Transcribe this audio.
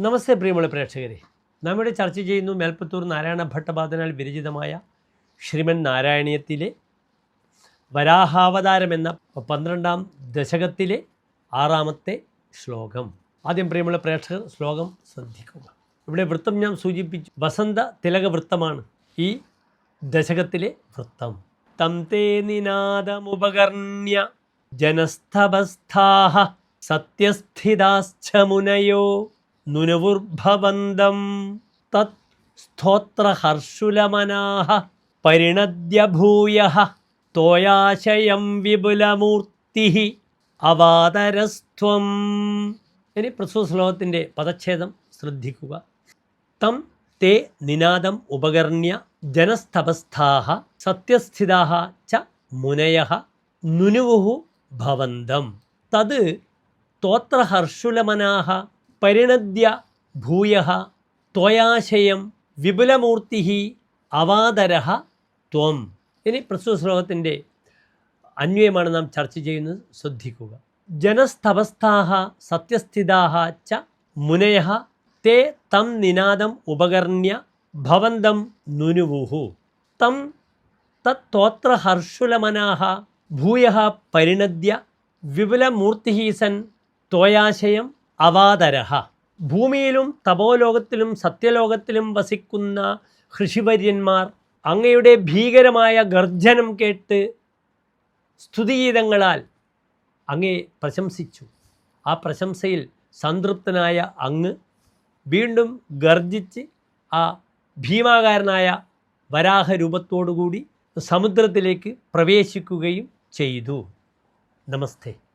നമസ്തേ പ്രിയമുള്ള പ്രേക്ഷകരെ, നമ്മുടെ ചർച്ച ചെയ്യുന്നു മേൽപ്പത്തൂർ നാരായണ ഭട്ടപാദനാൽ വിരചിതമായ ശ്രീമൻ നാരായണീയത്തിലെ വരാഹാവതാരം എന്ന 12ാം ദശകത്തിലെ 6ാമത്തെ ശ്ലോകം. ആദ്യം പ്രിയമുള്ള പ്രേക്ഷകർ ശ്ലോകം ശ്രദ്ധിക്കുക. ഇവിടെ വൃത്തം ഞാൻ സൂചിപ്പിച്ചു, വസന്ത തിലക വൃത്തമാണ് ഈ ദശകത്തിലെ വൃത്തം. തം തേ നിനാദമുപകർണ്യ ജനസ്ഥഭസ്ഥാഃ സത്യസ്ഥിതാശ്ച മുനയോ നുനുവുർഭവന്തം തത് സ്തോത്രഹർഷുലമനാഃ പരിണദ്യ ഭൂയഃ തോയാശയം വിപുലമൂർത്തിഃ അവാതരസ്ത്വം. ഇനി പ്രസ്തുത ശ്ലോകത്തിൻ്റെ പദച്ഛേദം ശ്രദ്ധിക്കുക. തം തേ നിനാദം ഉപകർണ്യ ജനസ്ഥപസ്ഥാഃ സത്യസ്ഥിതാഃ ച മുനയഃ നുനുവുഃ ഭവന്തം തത് സ്തോത്രഹർഷുലമനാഃ പരിണദ്യ ഭൂയഃ ത്വയാശയം വിപുലമൂർത്തിഃ അവാതരഃ ത്വം. ഇനി പ്രസ്തുത ശ്ലോകത്തിൻ്റെ അന്വയമാണ് നാം ചർച്ച ചെയ്യുന്നത്, ശ്രദ്ധിക്കുക. ജനസ്ഥപസ്ഥാഃ സത്യസ്ഥിതാഃ ച മുനയഃ തേ തം നിനാദം ഉപകർണ്യ ഭവന്തം നുനുവുഃ തം തത്സ്തോത്രഹർഷുലമനാഃ ഭൂയഃ പരിണദ്യ വിപുലമൂർത്തിഃ സൻ ത്വയാശയം അവാതരഃ. ഭൂമിയിലും തപോലോകത്തിലും സത്യലോകത്തിലും വസിക്കുന്ന ഋഷിവര്യന്മാർ അങ്ങയുടെ ഭീകരമായ ഗർജനം കേട്ട് സ്തുതിഗീതങ്ങളാൽ അങ്ങയെ പ്രശംസിച്ചു. ആ പ്രശംസയിൽ സംതൃപ്തനായ അങ്ങ് വീണ്ടും ഗർജിച്ച് ആ ഭീമാകാരനായ വരാഹരൂപത്തോടുകൂടി സമുദ്രത്തിലേക്ക് പ്രവേശിക്കുകയും ചെയ്തു. നമസ്തേ.